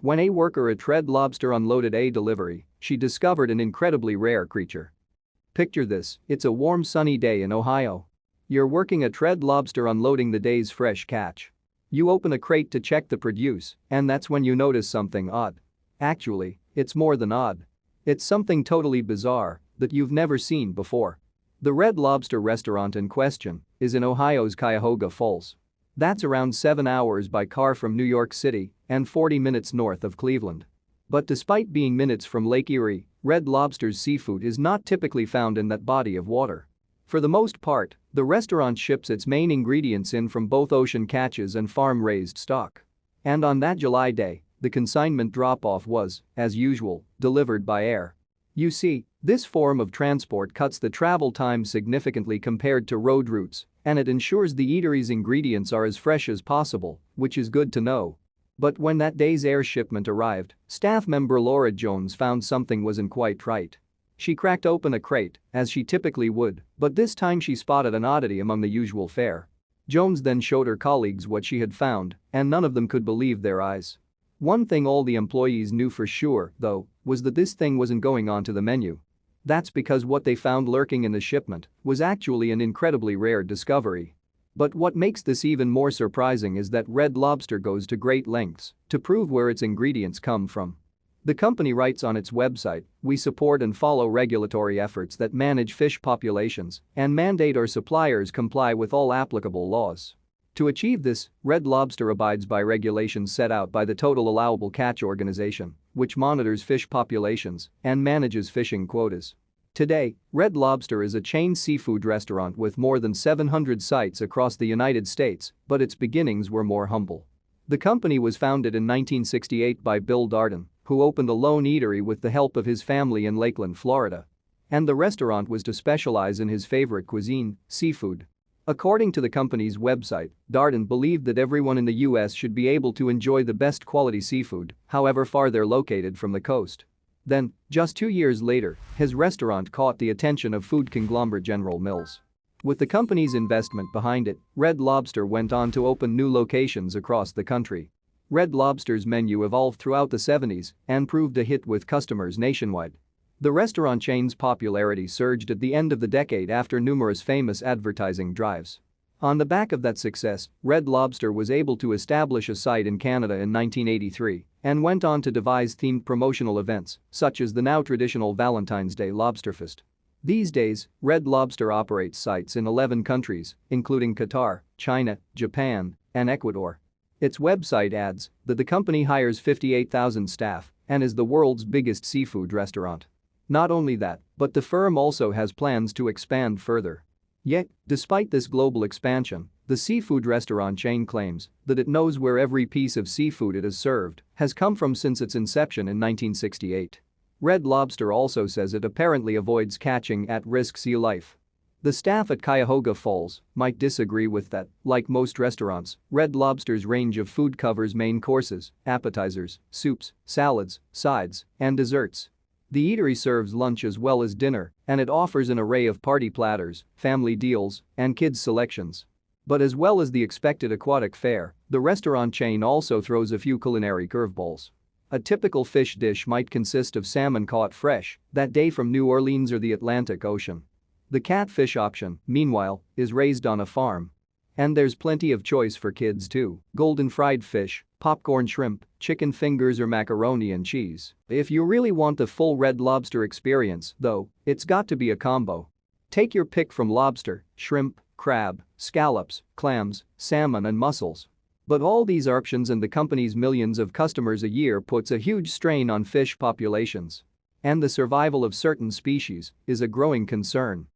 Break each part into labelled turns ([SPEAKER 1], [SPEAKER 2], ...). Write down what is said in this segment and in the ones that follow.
[SPEAKER 1] When a worker at Red Lobster unloaded a delivery, she discovered an incredibly rare creature. Picture this, it's a warm sunny day in Ohio. You're working at Red Lobster unloading the day's fresh catch. You open a crate to check the produce, and that's when you notice something odd. Actually, it's more than odd. It's something totally bizarre that you've never seen before. The Red Lobster restaurant in question is in Ohio's Cuyahoga Falls. That's around 7 hours by car from New York City and 40 minutes north of Cleveland. But despite being minutes from Lake Erie, Red Lobster's seafood is not typically found in that body of water. For the most part, the restaurant ships its main ingredients in from both ocean catches and farm-raised stock. And on that July day, the consignment drop-off was, as usual, delivered by air. You see, this form of transport cuts the travel time significantly compared to road routes, and it ensures the eatery's ingredients are as fresh as possible, which is good to know. But when that day's air shipment arrived, staff member Laura Jones found something wasn't quite right. She cracked open a crate, as she typically would, but this time she spotted an oddity among the usual fare. Jones then showed her colleagues what she had found, and none of them could believe their eyes. One thing all the employees knew for sure, though, was that this thing wasn't going onto the menu. That's because what they found lurking in the shipment was actually an incredibly rare discovery. But what makes this even more surprising is that Red Lobster goes to great lengths to prove where its ingredients come from. The company writes on its website, "We support and follow regulatory efforts that manage fish populations and mandate our suppliers comply with all applicable laws." To achieve this, Red Lobster abides by regulations set out by the Total Allowable Catch Organization, which monitors fish populations and manages fishing quotas. Today, Red Lobster is a chain seafood restaurant with more than 700 sites across the United States, but its beginnings were more humble. The company was founded in 1968 by Bill Darden, who opened a lone eatery with the help of his family in Lakeland, Florida. And the restaurant was to specialize in his favorite cuisine, seafood. According to the company's website, Darden believed that everyone in the U.S. should be able to enjoy the best quality seafood, however far they're located from the coast. Then, just 2 years later, his restaurant caught the attention of food conglomerate General Mills. With the company's investment behind it, Red Lobster went on to open new locations across the country. Red Lobster's menu evolved throughout the 70s and proved a hit with customers nationwide. The restaurant chain's popularity surged at the end of the decade after numerous famous advertising drives. On the back of that success, Red Lobster was able to establish a site in Canada in 1983 and went on to devise themed promotional events, such as the now traditional Valentine's Day Lobsterfest. These days, Red Lobster operates sites in 11 countries, including Qatar, China, Japan, and Ecuador. Its website adds that the company hires 58,000 staff and is the world's biggest seafood restaurant. Not only that, but the firm also has plans to expand further. Yet, despite this global expansion, the seafood restaurant chain claims that it knows where every piece of seafood it has served has come from since its inception in 1968. Red Lobster also says it apparently avoids catching at-risk sea life. The staff at Cuyahoga Falls might disagree with that. Like most restaurants, Red Lobster's range of food covers main courses, appetizers, soups, salads, sides, and desserts. The eatery serves lunch as well as dinner, and it offers an array of party platters, family deals, and kids' selections. But as well as the expected aquatic fare, the restaurant chain also throws a few culinary curveballs. A typical fish dish might consist of salmon caught fresh that day from New Orleans or the Atlantic Ocean. The catfish option, meanwhile, is raised on a farm. And there's plenty of choice for kids too: golden fried fish, popcorn shrimp, chicken fingers or macaroni and cheese. If you really want the full Red Lobster experience, though, it's got to be a combo. Take your pick from lobster, shrimp, crab, scallops, clams, salmon and mussels. But all these options and the company's millions of customers a year puts a huge strain on fish populations. And the survival of certain species is a growing concern.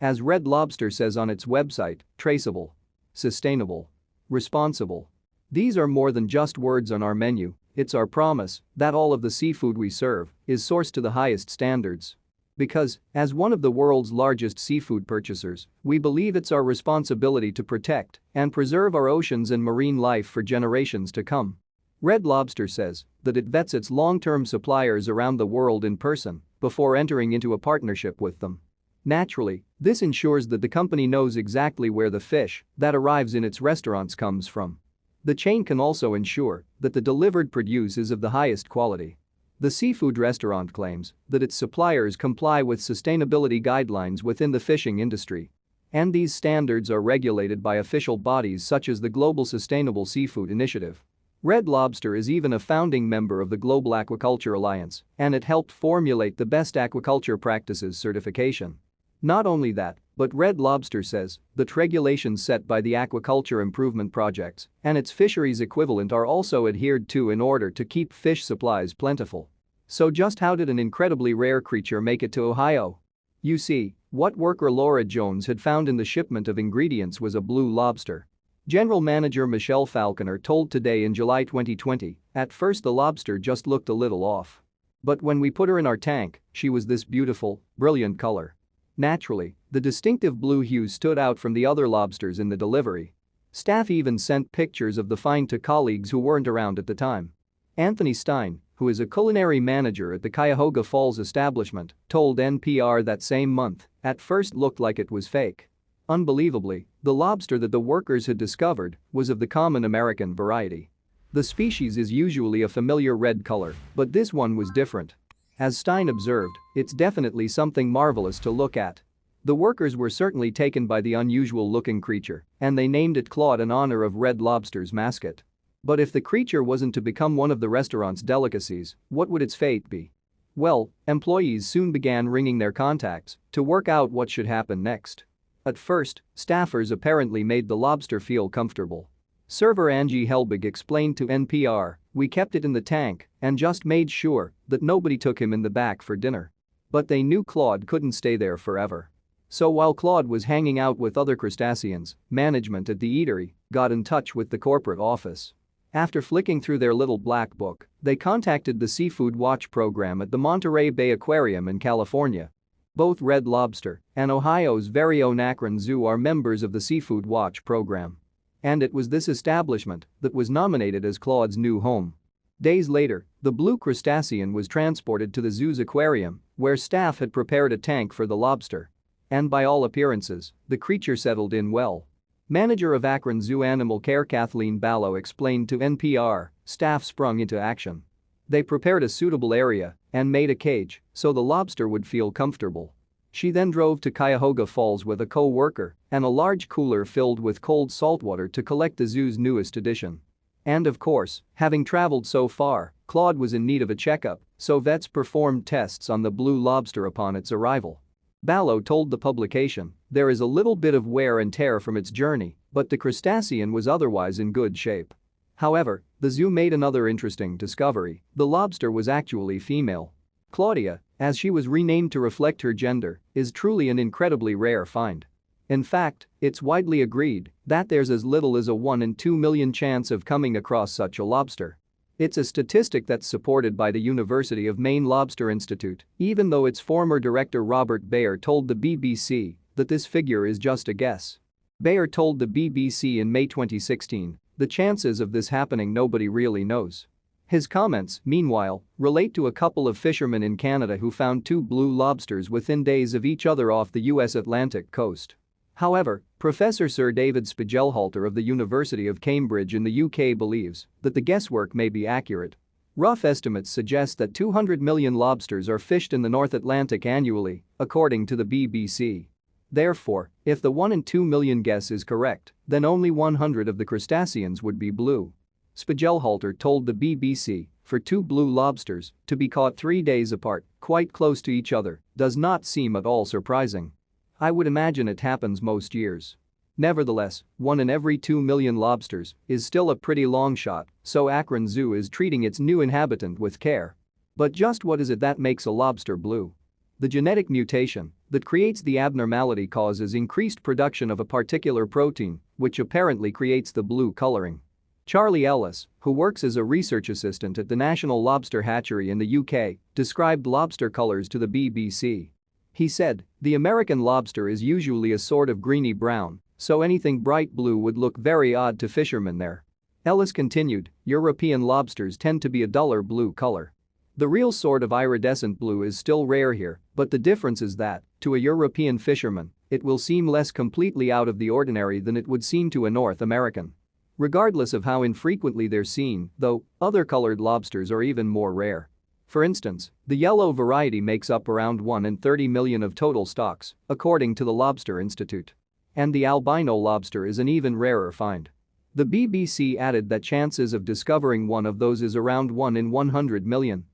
[SPEAKER 1] As Red Lobster says on its website, traceable, sustainable, responsible. These are more than just words on our menu, it's our promise that all of the seafood we serve is sourced to the highest standards. Because, as one of the world's largest seafood purchasers, we believe it's our responsibility to protect and preserve our oceans and marine life for generations to come. Red Lobster says that it vets its long-term suppliers around the world in person before entering into a partnership with them. Naturally, this ensures that the company knows exactly where the fish that arrives in its restaurants comes from. The chain can also ensure that the delivered produce is of the highest quality. The seafood restaurant claims that its suppliers comply with sustainability guidelines within the fishing industry. And these standards are regulated by official bodies such as the Global Sustainable Seafood Initiative. Red Lobster is even a founding member of the Global Aquaculture Alliance, and it helped formulate the Best Aquaculture Practices certification. Not only that, but Red Lobster says that regulations set by the Aquaculture Improvement Projects and its fisheries equivalent are also adhered to in order to keep fish supplies plentiful. So just how did an incredibly rare creature make it to Ohio? You see, what worker Laura Jones had found in the shipment of ingredients was a blue lobster. General Manager Michelle Falconer told Today in July 2020, "At first the lobster just looked a little off. But when we put her in our tank, she was this beautiful, brilliant color." Naturally, the distinctive blue hue stood out from the other lobsters in the delivery. Staff even sent pictures of the find to colleagues who weren't around at the time. Anthony Stein, who is a culinary manager at the Cuyahoga Falls establishment, told NPR that same month, "At first looked like it was fake." Unbelievably, the lobster that the workers had discovered was of the common American variety. The species is usually a familiar red color, but this one was different. As Stein observed, it's definitely something marvelous to look at. The workers were certainly taken by the unusual-looking creature, and they named it Claude in honor of Red Lobster's mascot. But if the creature wasn't to become one of the restaurant's delicacies, what would its fate be? Well, employees soon began ringing their contacts to work out what should happen next. At first, staffers apparently made the lobster feel comfortable. Server Angie Helbig explained to NPR, "We kept it in the tank and just made sure that nobody took him in the back for dinner." But they knew Claude couldn't stay there forever. So while Claude was hanging out with other crustaceans, management at the eatery got in touch with the corporate office. After flicking through their little black book, they contacted the Seafood Watch program at the Monterey Bay Aquarium in California. Both Red Lobster and Ohio's very own Akron Zoo are members of the Seafood Watch program. And it was this establishment that was nominated as Claude's new home. Days later, the blue crustacean was transported to the zoo's aquarium, where staff had prepared a tank for the lobster. And by all appearances, the creature settled in well. Manager of Akron Zoo Animal Care Kathleen Ballo explained to NPR, "Staff sprung into action. They prepared a suitable area and made a cage so the lobster would feel comfortable." She then drove to Cuyahoga Falls with a co-worker and a large cooler filled with cold saltwater to collect the zoo's newest addition. And of course, having traveled so far, Claude was in need of a checkup, so vets performed tests on the blue lobster upon its arrival. Ballo told the publication, "There is a little bit of wear and tear from its journey, but the crustacean was otherwise in good shape." However, the zoo made another interesting discovery: the lobster was actually female. Claudia, as she was renamed to reflect her gender, is truly an incredibly rare find. In fact, it's widely agreed that there's as little as a 1 in 2 million chance of coming across such a lobster. It's a statistic that's supported by the University of Maine Lobster Institute, even though its former director Robert Bayer told the BBC that this figure is just a guess. Bayer told the BBC in May 2016, "The chances of this happening nobody really knows." His comments, meanwhile, relate to a couple of fishermen in Canada who found 2 blue lobsters within days of each other off the US Atlantic coast. However, Professor Sir David Spigelhalter of the University of Cambridge in the UK believes that the guesswork may be accurate. Rough estimates suggest that 200 million lobsters are fished in the North Atlantic annually, according to the BBC. Therefore, if the 1 in 2 million guess is correct, then only 100 of the crustaceans would be blue. Spigelhalter told the BBC, "For 2 blue lobsters to be caught 3 days apart, quite close to each other, does not seem at all surprising. I would imagine it happens most years." Nevertheless, 1 in every 2 million lobsters is still a pretty long shot, so Akron Zoo is treating its new inhabitant with care. But just what is it that makes a lobster blue? The genetic mutation that creates the abnormality causes increased production of a particular protein, which apparently creates the blue coloring. Charlie Ellis, who works as a research assistant at the National Lobster Hatchery in the UK, described lobster colors to the BBC. He said, "The American lobster is usually a sort of greeny brown, so anything bright blue would look very odd to fishermen there." Ellis continued, "European lobsters tend to be a duller blue color. The real sort of iridescent blue is still rare here, but the difference is that, to a European fisherman, it will seem less completely out of the ordinary than it would seem to a North American." Regardless of how infrequently they're seen, though, other colored lobsters are even more rare. For instance, the yellow variety makes up around 1 in 30 million of total stocks, according to the Lobster Institute. And the albino lobster is an even rarer find. The BBC added that chances of discovering one of those is around 1 in 100 million.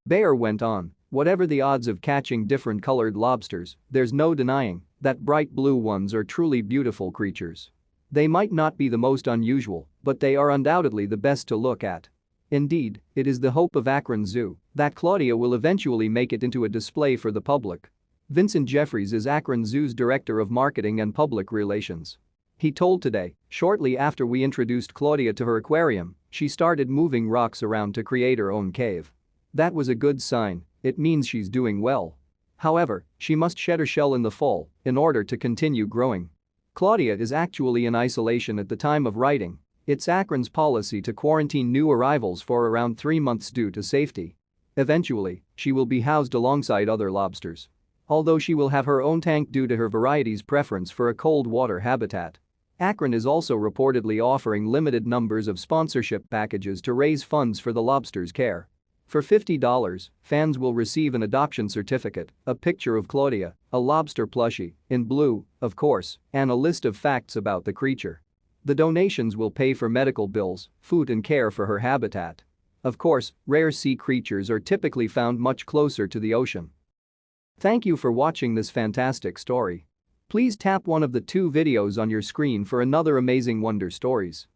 [SPEAKER 1] Bayer went on, whatever the odds of catching different colored lobsters, there's no denying that bright blue ones are truly beautiful creatures. They might not be the most unusual, but they are undoubtedly the best to look at. Indeed, it is the hope of Akron Zoo that Claudia will eventually make it into a display for the public. Vincent Jeffries is Akron Zoo's Director of Marketing and Public Relations. He told Today, shortly after we introduced Claudia to her aquarium, she started moving rocks around to create her own cave. That was a good sign, it means she's doing well. However, she must shed her shell in the fall in order to continue growing. Claudia is actually in isolation at the time of writing. It's Akron's policy to quarantine new arrivals for around 3 months due to safety. Eventually, she will be housed alongside other lobsters. Although she will have her own tank due to her variety's preference for a cold water habitat. Akron is also reportedly offering limited numbers of sponsorship packages to raise funds for the lobster's care. For $50, fans will receive an adoption certificate, a picture of Claudia, a lobster plushie, in blue, of course, and a list of facts about the creature. The donations will pay for medical bills, food and care for her habitat. Of course, rare sea creatures are typically found much closer to the ocean. Thank you for watching this fantastic story. Please tap one of the 2 videos on your screen for another amazing Wonder Stories.